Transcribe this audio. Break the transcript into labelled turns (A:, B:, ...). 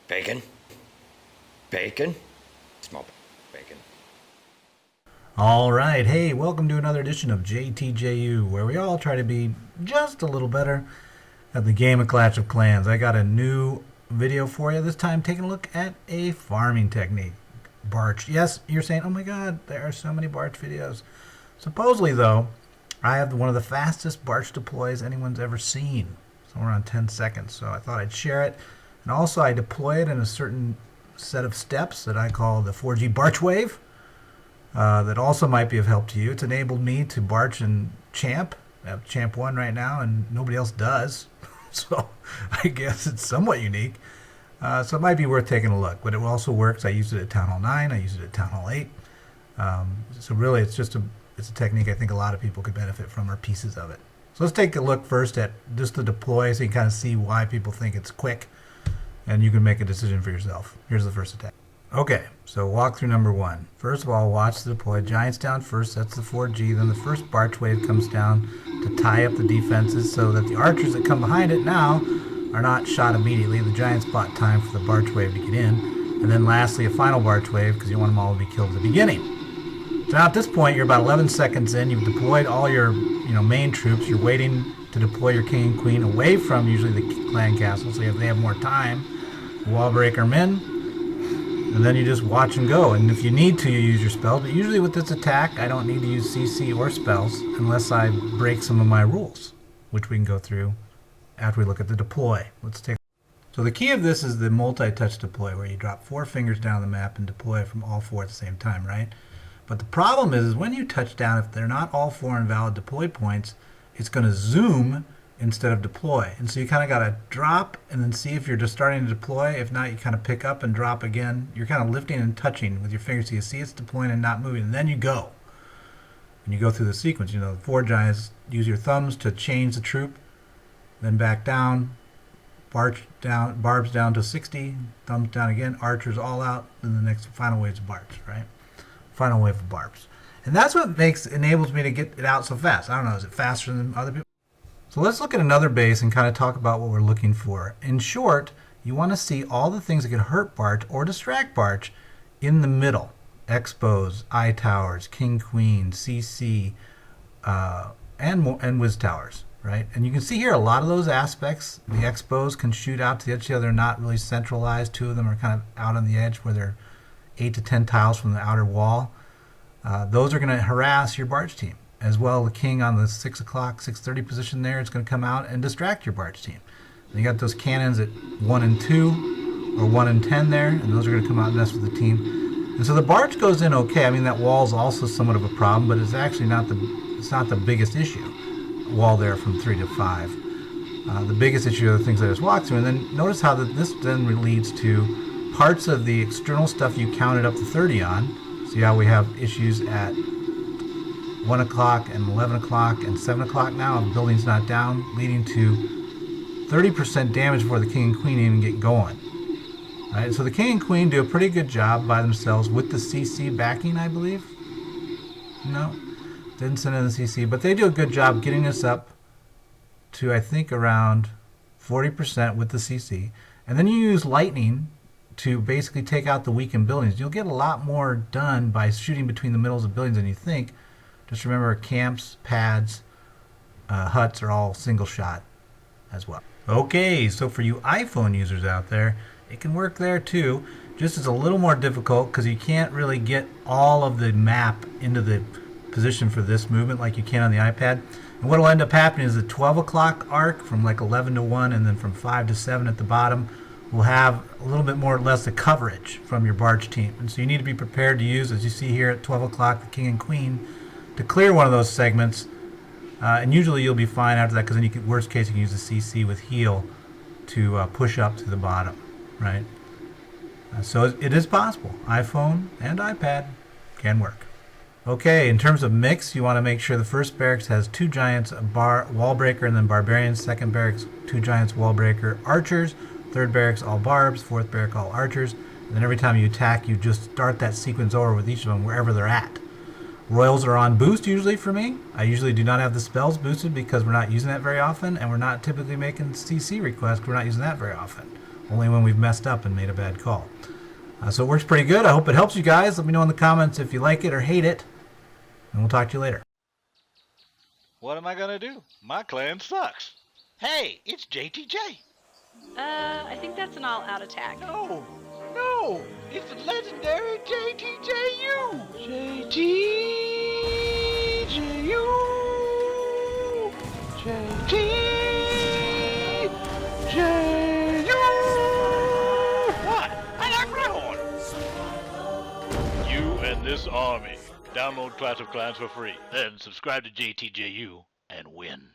A: Bacon? Bacon? Small bacon.
B: All right, hey, welcome to another edition of JTJU, where we all try to be just a little better at the game of Clash of Clans. I got a new video for you, this time taking a look at a farming technique. Barch. Yes, you're saying, oh my god, there are so many Barch videos. Supposedly, though, I have one of the fastest Barch deploys anyone's ever seen, somewhere around 10 seconds, so I thought I'd share it. And also, I deploy it in a certain set of steps that I call the 4G Barch Wave. That also might be of help to you. It's enabled me to Barch and Champ. I have Champ 1 right now, and nobody else does. So I guess it's somewhat unique. So it might be worth taking a look. But it also works. I used it at Town Hall 9. I used it at Town Hall 8. So really, it's a technique I think a lot of people could benefit from, or pieces of it. So let's take a look first at just the deploy so you can kind of see why people think it's quick. And you can make a decision for yourself. Here's the first attack. Okay, so walkthrough number 1. First of all, watch the deploy. Giants down first, that's the 4G. Then the first Barch wave comes down to tie up the defenses so that the archers that come behind it now are not shot immediately. The Giants bought time for the Barch wave to get in. And then lastly, a final Barch wave because you want them all to be killed at the beginning. So now at this point, you're about 11 seconds in. You've deployed all your main troops. You're waiting to deploy your king and queen away from usually the clan castle so they have more time. Wall break them in. And then you just watch and go. And if you need to, you use your spells. But usually with this attack, I don't need to use CC or spells unless I break some of my rules, which we can go through after we look at the deploy. Let's take. So the key of this is the multi-touch deploy, where you drop 4 fingers down the map and deploy from all 4 at the same time, right? But the problem is when you touch down, if they're not all 4 invalid deploy points, it's going to zoom instead of deploy. And so you kind of got to drop and then see if you're just starting to deploy. If not, you kind of pick up and drop again. You're kind of lifting and touching with your fingers so you see it's deploying and not moving. And then you go. And you go through the sequence. The 4 giants, use your thumbs to change the troop, then back down, Barch down, barbs down to 60, thumbs down again, archers all out, then the next final wave's Barch, right? Final wave of barbs. And that's what enables me to get it out so fast. I don't know, is it faster than other people? So let's look at another base and kind of talk about what we're looking for. In short, you want to see all the things that can hurt Barch or distract Barch in the middle. Expos, eye towers, king, queen, CC, and whiz towers, right? And you can see here a lot of those aspects. The expos can shoot out to the edge. They're not really centralized. 2 of them are kind of out on the edge where they're 8 to 10 tiles from the outer wall. Those are going to harass your Barch team. As well, the king on the 6 o'clock, 6:30 position there is going to come out and distract your Barch team. And you got those cannons at 1 and 2 or 1 and 10 there, and those are going to come out and mess with the team. And so the Barch goes in okay. I mean, that wall is also somewhat of a problem, but it's actually not the biggest issue. Wall there from 3 to 5. The biggest issue are the things I just walked through. And then notice how this then leads to parts of the external stuff you counted up to 30 on. See how we have issues at 1 o'clock and 11 o'clock and 7 o'clock now, and buildings not down, leading to 30% damage before the king and queen even get going. Right, so the king and queen do a pretty good job by themselves with the CC backing, I believe. No, didn't send in the CC, but they do a good job getting us up to, I think, around 40% with the CC. And then you use lightning to basically take out the weakened buildings. You'll get a lot more done by shooting between the middles of buildings than you think. Just remember, camps, pads, huts are all single shot as well. Okay, so for you iPhone users out there, it can work there too. Just it's a little more difficult because you can't really get all of the map into the position for this movement like you can on the iPad. And what will end up happening is the 12 o'clock arc from like 11 to 1 and then from 5 to 7 at the bottom will have a little bit more or less the coverage from your Barch team. And so you need to be prepared to use, as you see here at 12 o'clock, the king and queen, to clear one of those segments, and usually you'll be fine after that because then you can, worst case, you can use the CC with heal to push up to the bottom, right? So it is possible. iPhone and iPad can work. Okay, in terms of mix, you want to make sure the first barracks has 2 giants, a wall breaker, and then barbarians. Second barracks, 2 giants, wall breaker, archers. Third barracks, all barbs. Fourth barrack, all archers. And then every time you attack, you just start that sequence over with each of them wherever they're at. Royals are on boost usually for me. I usually do not have the spells boosted because we're not using that very often, and we're not typically making CC requests because we're not using that very often. only when we've messed up and made a bad call. So it works pretty good. I hope it helps you guys. Let me know in the comments if you like it or hate it, and we'll talk to you later.
C: What am I gonna do? My clan sucks. Hey, it's JTJ.
D: I think that's an all-out attack.
C: No, it's the legendary JTJU. JTJU. JTJU. What? I like Wryhorn. You and this army. Download Clash of Clans for free. Then subscribe to JTJU and win.